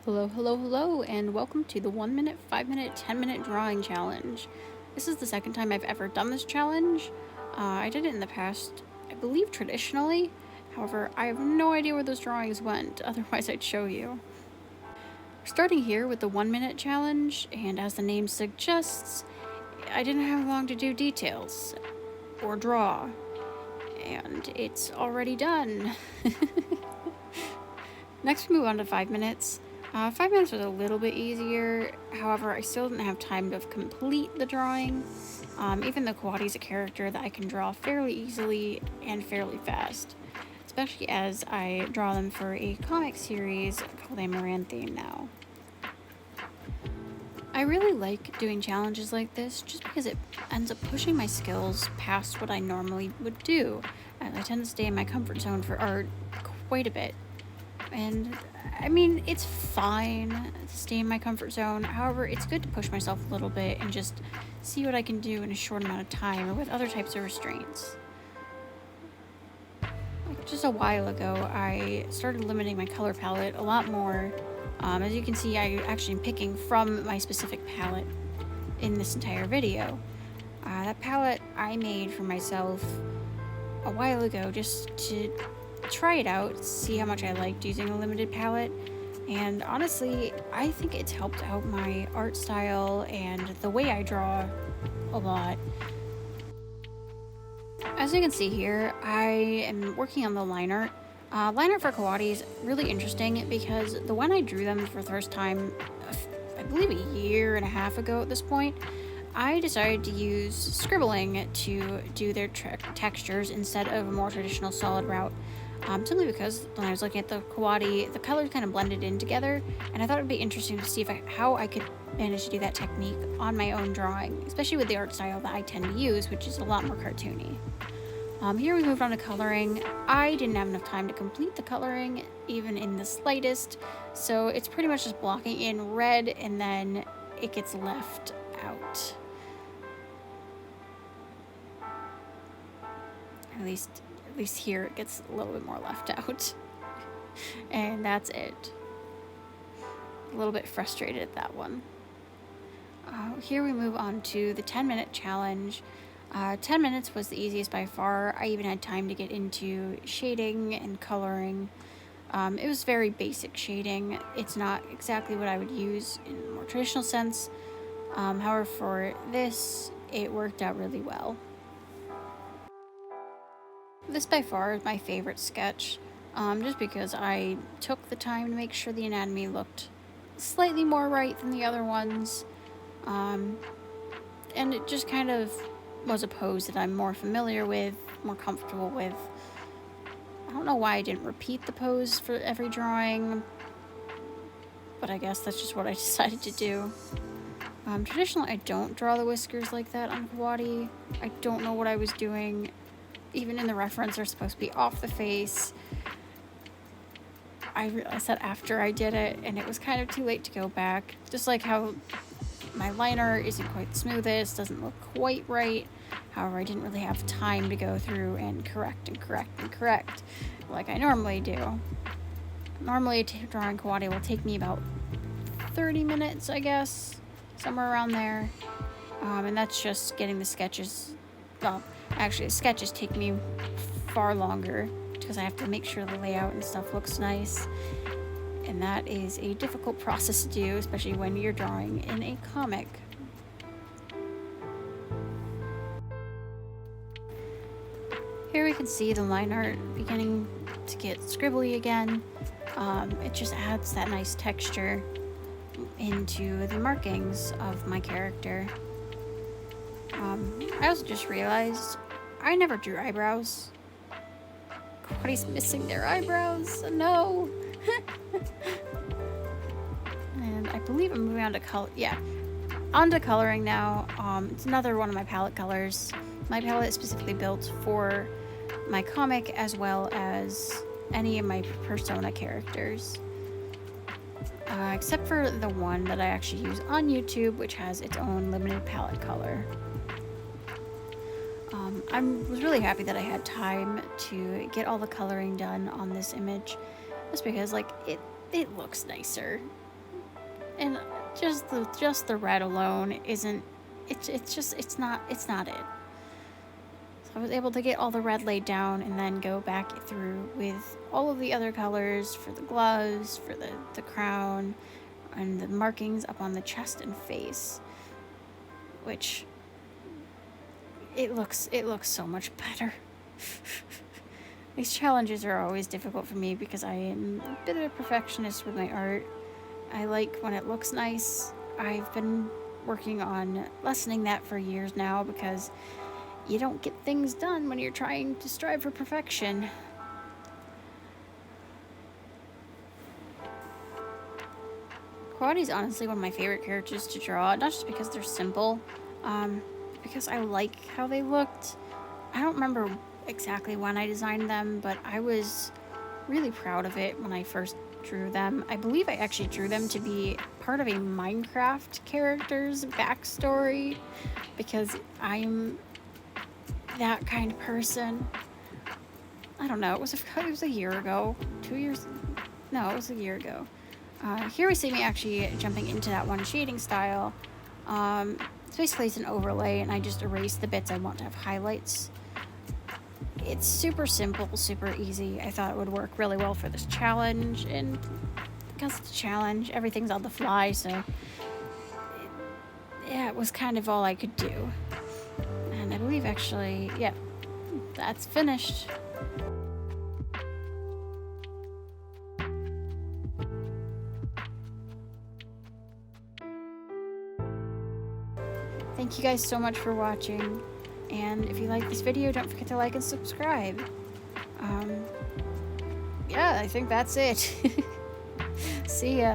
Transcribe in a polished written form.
Hello, hello, hello, and welcome to the 1 minute, 5 minute, 10-minute drawing challenge. This is the second time I've ever done this challenge. I did it in the past, I believe traditionally. However, I have no idea where those drawings went, otherwise I'd show you. We're starting here with the 1 minute challenge, and as the name suggests, I didn't have long to do details or draw, and it's already done. Next, we move on to 5 minutes. 5 minutes was a little bit easier, however, I still didn't have time to complete the drawing. Even though coati is a character that I can draw fairly easily and fairly fast, especially as I draw them for a comic series called Amaranthine now. I really like doing challenges like this just because it ends up pushing my skills past what I normally would do, and I tend to stay in my comfort zone for art quite a bit. And I mean, it's fine to stay in my comfort zone. However, it's good to push myself a little bit and just see what I can do in a short amount of time or with other types of restraints. Like just a while ago, I started limiting my color palette a lot more. As you can see, I actually am picking from my specific palette in this entire video. That palette I made for myself a while ago just to try it out, see how much I liked using a limited palette, and honestly, I think it's helped out my art style and the way I draw a lot. As you can see here, I am working on the line art. Line art for coati is really interesting because the one I drew them for the first time, I believe a year and a half ago at this point, I decided to use scribbling to do their textures instead of a more traditional solid route. Simply because when I was looking at the coati, the colors kind of blended in together, and I thought it would be interesting to see how I could manage to do that technique on my own drawing, especially with the art style that I tend to use, which is a lot more cartoony. Here we moved on to coloring. I didn't have enough time to complete the coloring, even in the slightest, so it's pretty much just blocking in red and then it gets left out. At least here it gets a little bit more left out. And that's it. A little bit frustrated at that one. Here we move on to the 10-minute challenge. 10 minutes was the easiest by far. I even had time to get into shading and coloring. It was very basic shading. It's not exactly what I would use in a more traditional sense. However, for this, it worked out really well. This by far is my favorite sketch, just because I took the time to make sure the anatomy looked slightly more right than the other ones, and it just kind of was a pose that I'm more familiar with, more comfortable with. I don't know why I didn't repeat the pose for every drawing, but I guess that's just what I decided to do. Traditionally, I don't draw the whiskers like that on coati. I don't know what I was doing. Even in the reference, they're supposed to be off the face. I realized that after I did it, and it was kind of too late to go back. Just like how my line art isn't quite the smoothest, doesn't look quite right. However, I didn't really have time to go through and correct like I normally do. Normally, drawing coati will take me about 30 minutes, I guess, somewhere around there. And that's just getting the sketches. Well, actually, the sketches take me far longer because I have to make sure the layout and stuff looks nice. And that is a difficult process to do, especially when you're drawing in a comic. Here we can see the line art beginning to get scribbly again. It just adds that nice texture into the markings of my character. I also just realized I never drew eyebrows. Coati's missing their eyebrows. No. And I believe I'm moving on to color. Yeah, onto coloring now. It's another one of my palette colors. My palette is specifically built for my comic as well as any of my persona characters. Except for the one that I actually use on YouTube, which has its own limited palette color. I was really happy that I had time to get all the coloring done on this image, just because like it looks nicer. And just the red alone isn't, it's not it. So I was able to get all the red laid down and then go back through with all of the other colors for the gloves, for the crown, and the markings up on the chest and face, which it looks so much better. These challenges are always difficult for me because I am a bit of a perfectionist with my art. I like when it looks nice. I've been working on lessening that for years now because you don't get things done when you're trying to strive for perfection. Coati is honestly one of my favorite characters to draw, not just because they're simple, because I like how they looked. I don't remember exactly when I designed them, but I was really proud of it when I first drew them. I believe I actually drew them to be part of a Minecraft character's backstory because I'm that kind of person. I don't know, it was a year ago, 2 years, no, it was a year ago. Here we see me actually jumping into that one shading style. It's an overlay, and I just erase the bits I want to have highlights. It's super simple, super easy. I thought it would work really well for this challenge, and because it's a challenge, everything's on the fly, so it was kind of all I could do. And I believe actually, yeah, that's finished. Thank you guys so much for watching, and if you like this video, don't forget to like and subscribe. Yeah, I think that's it. See ya.